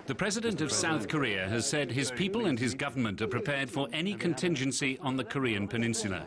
The president of South Korea has said his people and his government are prepared for any contingency on the Korean peninsula.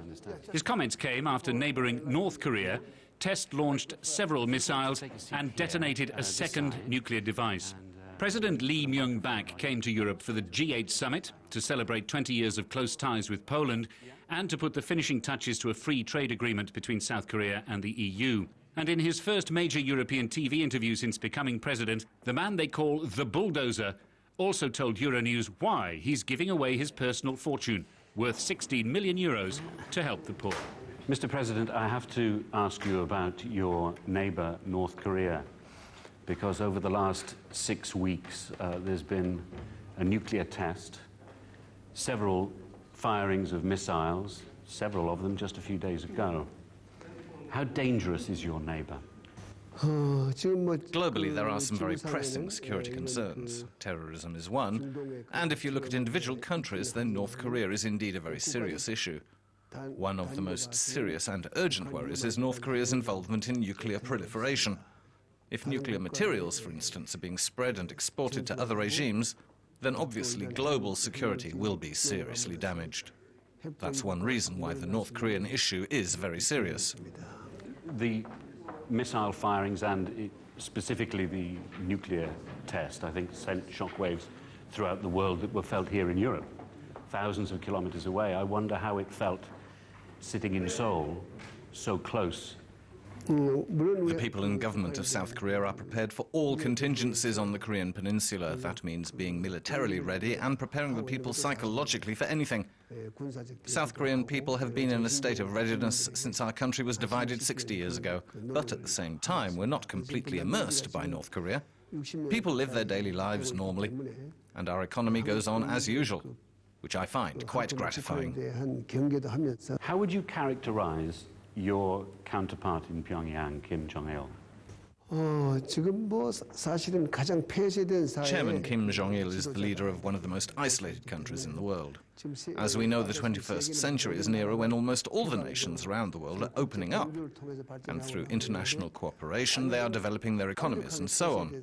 His comments came after neighbouring North Korea test-launched several missiles and detonated a second nuclear device. President Lee Myung-bak came to Europe for the G8 summit to celebrate 20 years of close ties with Poland and to put the finishing touches to a free trade agreement between South Korea and the EU. And in his first major European TV interview since becoming president, the man they call the Bulldozer also told Euronews why he's giving away his personal fortune, worth 16 million euros, to help the poor. Mr. President, I have to ask you about your neighbour, North Korea, because over the last 6 weeks there's been a nuclear test, several firings of missiles, several of them just a few days ago. How dangerous is your neighbour? Globally, there are some very pressing security concerns. Terrorism is one, and if you look at individual countries, then North Korea is indeed a very serious issue. One of the most serious and urgent worries is North Korea's involvement in nuclear proliferation. If nuclear materials, for instance, are being spread and exported to other regimes, then obviously global security will be seriously damaged. That's one reason why the North Korean issue is very serious. The missile firings and specifically the nuclear test, I think, sent shockwaves throughout the world that were felt here in Europe, thousands of kilometers away. I wonder how it felt sitting in Seoul, so close. The people and government of South Korea are prepared for all contingencies on the Korean peninsula. That means being militarily ready and preparing the people psychologically for anything. South Korean people have been in a state of readiness since our country was divided 60 years ago. But at the same time, we're not completely immersed by North Korea. People live their daily lives normally, and our economy goes on as usual, which I find quite gratifying. How would you characterize your counterpart in Pyongyang, Kim Jong-il? Chairman Kim Jong-il is the leader of one of the most isolated countries in the world. As we know, the 21st century is nearer when almost all the nations around the world are opening up, and through international cooperation they are developing their economies and so on.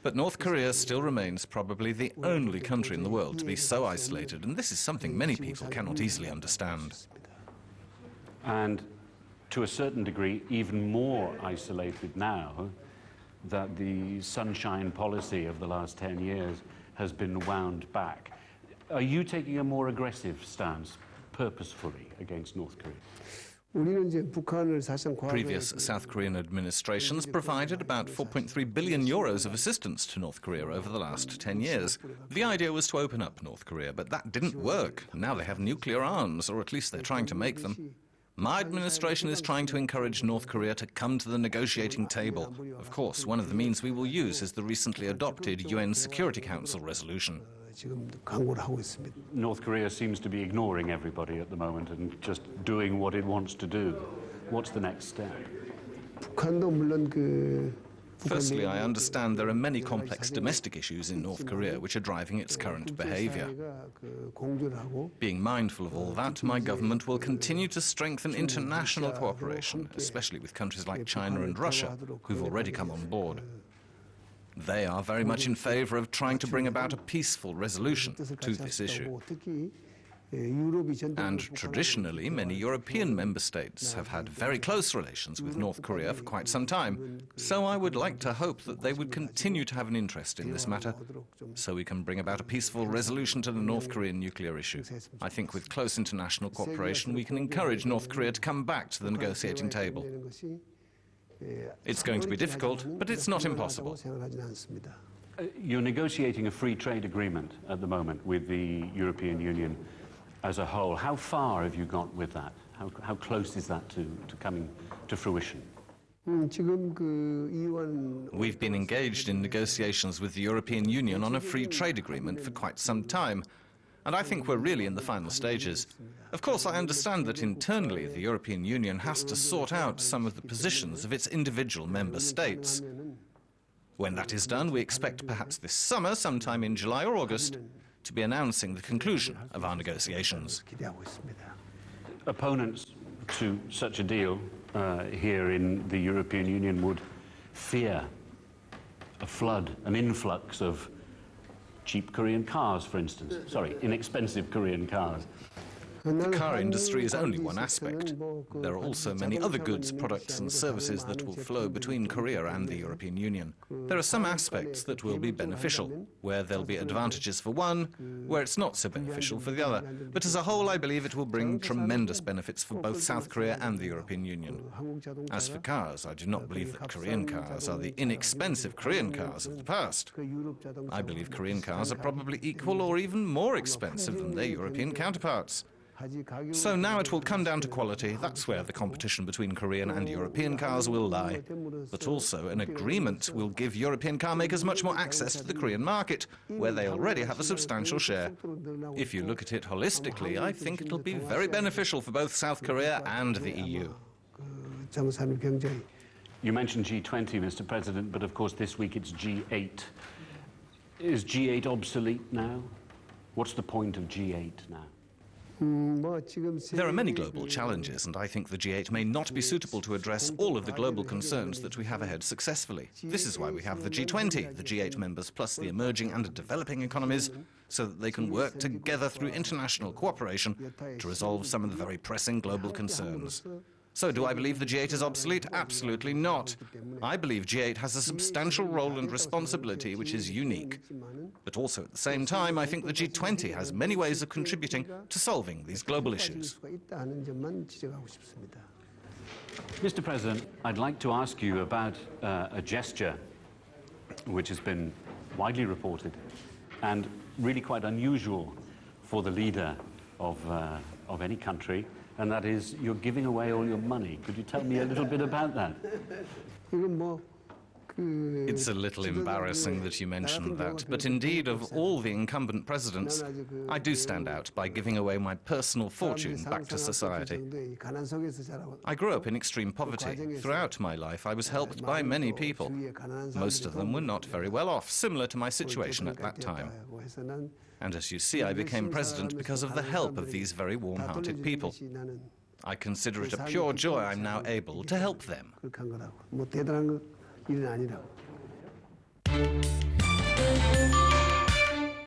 But North Korea still remains probably the only country in the world to be so isolated, and this is something many people cannot easily understand. And to a certain degree, even more isolated now that the sunshine policy of the last 10 years has been wound back. Are you taking a more aggressive stance, purposefully, against North Korea? Previous South Korean administrations provided about 4.3 billion euros of assistance to North Korea over the last 10 years. The idea was to open up North Korea, but that didn't work. Now they have nuclear arms, or at least they're trying to make them. My administration is trying to encourage North Korea to come to the negotiating table. Of course, one of the means we will use is the recently adopted UN Security Council resolution. North Korea seems to be ignoring everybody at the moment and just doing what it wants to do. What's the next step? Firstly, I understand there are many complex domestic issues in North Korea which are driving its current behavior. Being mindful of all that, my government will continue to strengthen international cooperation, especially with countries like China and Russia, who've already come on board. They are very much in favor of trying to bring about a peaceful resolution to this issue. And traditionally, many European member states have had very close relations with North Korea for quite some time. So I would like to hope that they would continue to have an interest in this matter, so we can bring about a peaceful resolution to the North Korean nuclear issue. I think with close international cooperation, we can encourage North Korea to come back to the negotiating table. It's going to be difficult, but it's not impossible. You're negotiating a free trade agreement at the moment with the European Union as a whole. How far have you got with that? How close is that to coming to fruition? We've been engaged in negotiations with the European Union on a free trade agreement for quite some time, and I think we're really in the final stages. Of course, I understand that internally the European Union has to sort out some of the positions of its individual member states. When that is done, we expect perhaps this summer, sometime in July or August, to be announcing the conclusion of our negotiations. Opponents to such a deal here in the European Union would fear a flood, an influx of cheap Korean cars, for instance. Sorry, inexpensive Korean cars. The car industry is only one aspect. There are also many other goods, products and services that will flow between Korea and the European Union. There are some aspects that will be beneficial, where there'll be advantages for one, where it's not so beneficial for the other. But as a whole, I believe it will bring tremendous benefits for both South Korea and the European Union. As for cars, I do not believe that Korean cars are the inexpensive Korean cars of the past. I believe Korean cars are probably equal or even more expensive than their European counterparts. So now it will come down to quality. That's where the competition between Korean and European cars will lie. But also an agreement will give European car makers much more access to the Korean market, where they already have a substantial share. If you look at it holistically, I think it'll be very beneficial for both South Korea and the EU. You mentioned G20, Mr. President, but of course this week it's G8. Is G8 obsolete now? What's the point of G8 now? There are many global challenges, and I think the G8 may not be suitable to address all of the global concerns that we have ahead successfully. This is why we have the G20, the G8 members plus the emerging and developing economies, so that they can work together through international cooperation to resolve some of the very pressing global concerns. So do I believe the G8 is obsolete? Absolutely not. I believe G8 has a substantial role and responsibility which is unique. But also at the same time, I think the G20 has many ways of contributing to solving these global issues. Mr. President, I'd like to ask you about a gesture which has been widely reported and really quite unusual for the leader of any country, and that is you're giving away all your money. Could you tell me a little bit about that? It's a little embarrassing that you mentioned that, but indeed, of all the incumbent presidents, I do stand out by giving away my personal fortune back to society. I grew up in extreme poverty. Throughout my life, I was helped by many people. Most of them were not very well off, similar to my situation at that time. And as you see, I became president because of the help of these very warm-hearted people. I consider it a pure joy I'm now able to help them. 일은 아니라고.